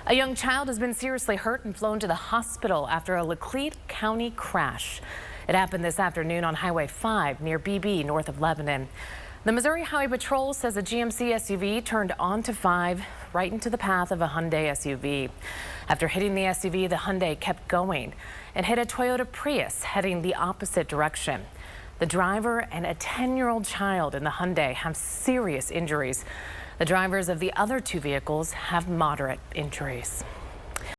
A young child has been seriously hurt and flown to the hospital after a Laclede County crash. It happened this afternoon on Highway 5 near BB, north of Lebanon. The Missouri Highway Patrol says a GMC SUV turned onto 5 right into the path of a Hyundai SUV. After hitting the SUV, the Hyundai kept going and hit a Toyota Prius heading the opposite direction. The driver and a 10-year-old child in the Hyundai have serious injuries. The drivers of the other 2 vehicles have moderate injuries.